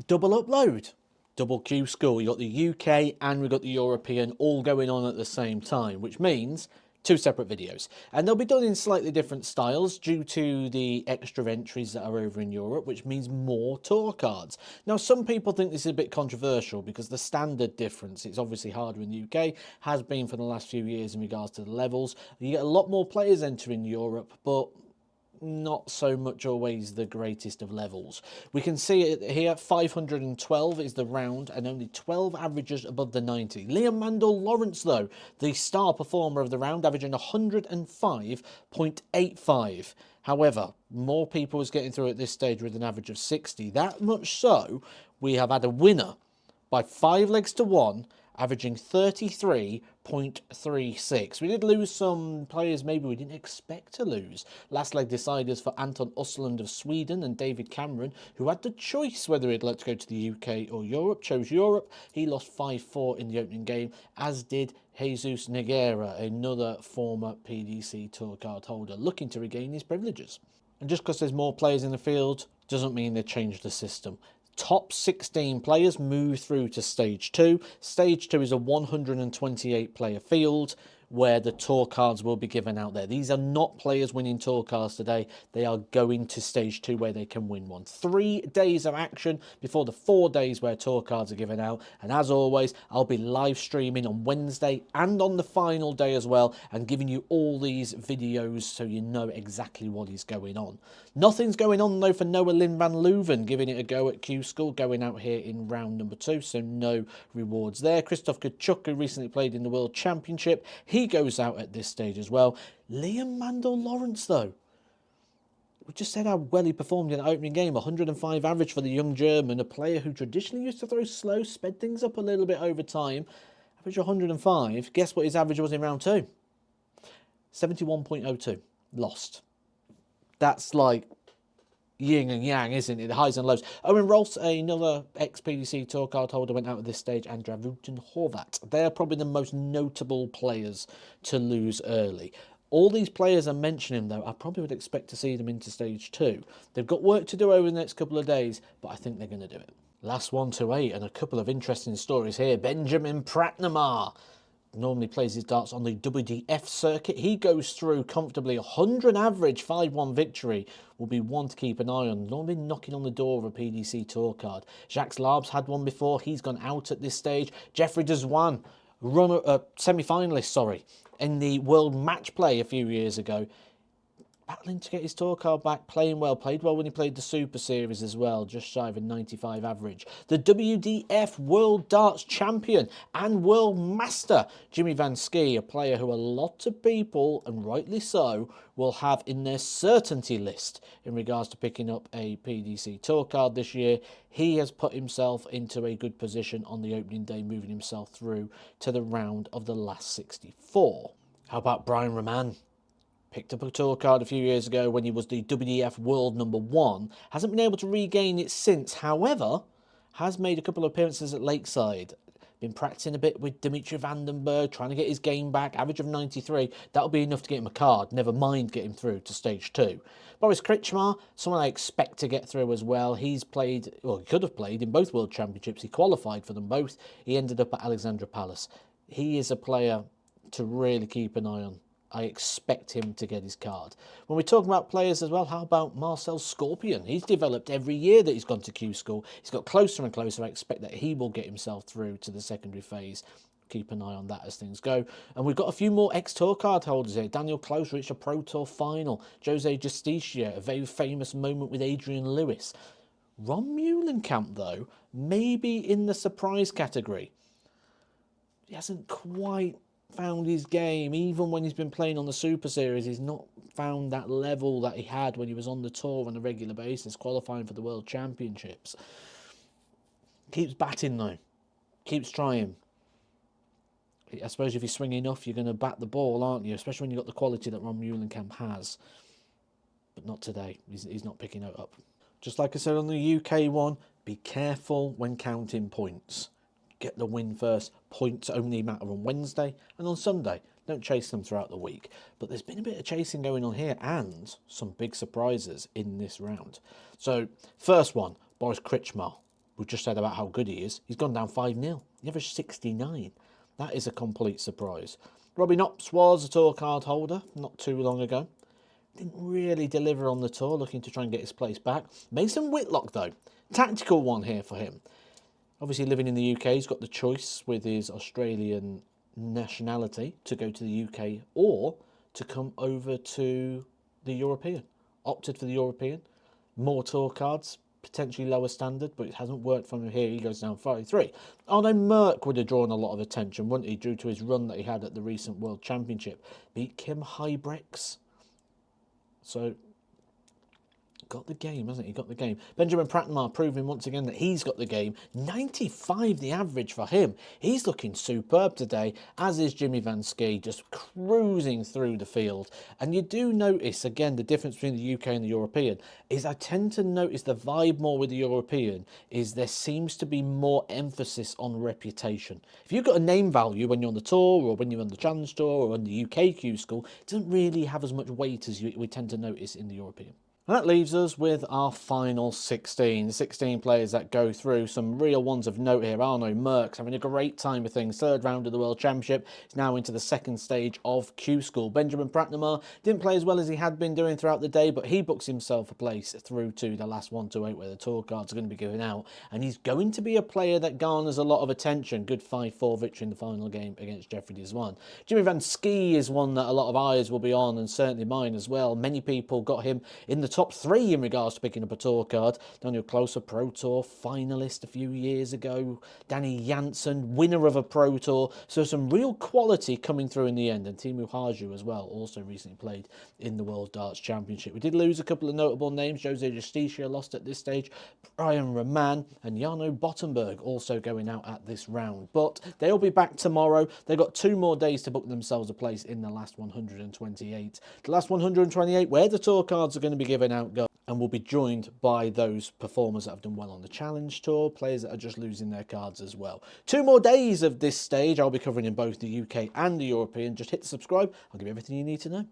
double upload, double Q School. You got the UK and we got the European all going on at the same time, which means two separate videos. And they'll be done in slightly different styles due to the extra entries that are over in Europe, which means more tour cards. Now, some people think this is a bit controversial because the standard difference, it's obviously harder in the UK, has been for the last few years in regards to the levels. You get a lot more players entering Europe, but not so much always the greatest of levels. We can see it here, 512 is the round and only 12 averages above the 90. Liam Mandel Lawrence, though, the star performer of the round, averaging 105.85. However, more people was getting through at this stage with an average of 60. That much so, we have had a winner by 5 legs to 1, averaging 33.36. We did lose some players maybe we didn't expect to lose. Last leg deciders for Anton Östlund of Sweden and David Cameron, who had the choice whether he'd like to go to the UK or Europe, chose Europe. He lost 5-4 in the opening game, as did Jesus Negera, another former PDC Tour card holder, looking to regain his privileges. And just because there's more players in the field doesn't mean they changed the system. Top 16 players move through to Stage 2. Stage 2 is a 128 player field where the tour cards will be given out there. These are not players winning tour cards today. They are going to Stage 2 where they can win one. 3 days of action before the 4 days where tour cards are given out. And as always, I'll be live streaming on Wednesday and on the final day as well, and giving you all these videos so you know exactly what is going on. Nothing's going on though for Noah Lynn van Leuven, giving it a go at Q School, going out here in round number 2, so no rewards there. Christoph Kachuk, who recently played in the World Championship, he goes out at this stage as well. Liam Mandel Lawrence, though, we just said how well he performed in the opening game. 105 average for the young German, a player who traditionally used to throw slow, sped things up a little bit over time. Average 105. Guess what his average was in round 2? 71.02. Lost. That's like yin and yang, isn't it? The highs and lows. Owen Rolfs, another ex-PDC tour card holder, went out at this stage, and Dravutin Horvat. They are probably the most notable players to lose early. All these players I'm mentioning, though, I probably would expect to see them into Stage 2. They've got work to do over the next couple of days, but I think they're going to do it. Last 1 to 8, and a couple of interesting stories here. Benjamin Pratnamar normally plays his darts on the WDF circuit. He goes through comfortably. 100 average, 5-1 victory will be one to keep an eye on. Normally knocking on the door of a PDC tour card. Jacques Larb's had one before. He's gone out at this stage. Jeffrey Deswan, semi-finalist, in the World Match Play a few years ago. Battling to get his tour card back, playing well, played well when he played the Super Series as well, just shy of a 95 average. The WDF World Darts Champion and World Master, Jimmy Van Schie, a player who a lot of people, and rightly so, will have in their certainty list in regards to picking up a PDC tour card this year. He has put himself into a good position on the opening day, moving himself through to the round of the last 64. How about Brian Raman? Picked up a tour card a few years ago when he was the WDF World #1. Hasn't been able to regain it since. However, has made a couple of appearances at Lakeside. Been practicing a bit with Dimitri Vandenberg, trying to get his game back. Average of 93. That'll be enough to get him a card. Never mind get him through to Stage 2. Boris Kritschmar, someone I expect to get through as well. He's played, well, he could have played in both World Championships. He qualified for them both. He ended up at Alexandra Palace. He is a player to really keep an eye on. I expect him to get his card. When we're talking about players as well, how about Marcel Scorpion? He's developed every year that he's gone to Q School. He's got closer and closer. I expect that he will get himself through to the secondary phase. Keep an eye on that as things go. And we've got a few more ex-tour card holders here. Daniel Close reached a Pro Tour final. Jose Justicia, a very famous moment with Adrian Lewis. Ron Muhlenkamp, though, maybe in the surprise category. He hasn't quite found his game. Even when he's been playing on the Super Series, he's not found that level that he had when he was on the tour on a regular basis, qualifying for the World Championships. Keeps batting though, keeps trying. I suppose if you swing enough, you're going to bat the ball, aren't you? Especially when you've got the quality that Ron Muhlenkamp has. But not today. He's not picking it up. Just like I said on the UK one, be careful when counting points. Get the win first. Points only matter on Wednesday and on Sunday. Don't chase them throughout the week. But there's been a bit of chasing going on here and some big surprises in this round. So, first one, Boris Kritschmar. we just said about how good he is. He's gone down 5-0. He averaged 69. That is a complete surprise. Robbie Knox was a tour card holder not too long ago. Didn't really deliver on the tour, looking to try and get his place back. Mason Whitlock, though. Tactical one here for him. Obviously, living in the UK, he's got the choice with his Australian nationality to go to the UK or to come over to the European. Opted for the European. More tour cards, potentially lower standard, but it hasn't worked for him here. He goes down 5-3. Arno Merck would have drawn a lot of attention, wouldn't he, due to his run that he had at the recent World Championship. Beat Kim Hybrex. So, got the game, hasn't he? Got the game. Benjamin Pratmar proving once again that he's got the game. 95 the average for him. He's looking superb today, as is Jimmy Van Ski, just cruising through the field. And you do notice, again, the difference between the UK and the European is I tend to notice the vibe more with the European is there seems to be more emphasis on reputation. If you've got a name value when you're on the tour or when you're on the Challenge Tour or on the UK Q School, it doesn't really have as much weight as we tend to notice in the European. And that leaves us with our final 16. 16 players that go through. Some real ones of note here. Arno Merckx having a great time with things. Third round of the World Championship. He's now into the second stage of Q School. Benjamin Pratmar didn't play as well as he had been doing throughout the day, but he books himself a place through to the last 1-8 where the tour cards are going to be given out. And he's going to be a player that garners a lot of attention. Good 5-4 victory in the final game against Jeffrey Deswan. Jimmy Van Ski is one that a lot of eyes will be on, and certainly mine as well. Many people got him in the top 3 in regards to picking up a tour card. Daniel Closer, Pro Tour finalist a few years ago. Danny Janssen, winner of a Pro Tour. So some real quality coming through in the end. And Timu Haju as well, also recently played in the World Darts Championship. We did lose a couple of notable names. Jose Justicia lost at this stage. Brian Roman and Jarno Bottenberg also going out at this round. But they'll be back tomorrow. They've got 2 more days to book themselves a place in the last 128. The last 128 where the tour cards are going to be given out go. And we'll be joined by those performers that have done well on the Challenge Tour, players that are just losing their cards as well. 2 more days of this stage. I'll be covering in both the UK and the European. Just hit the subscribe. I'll give you everything you need to know.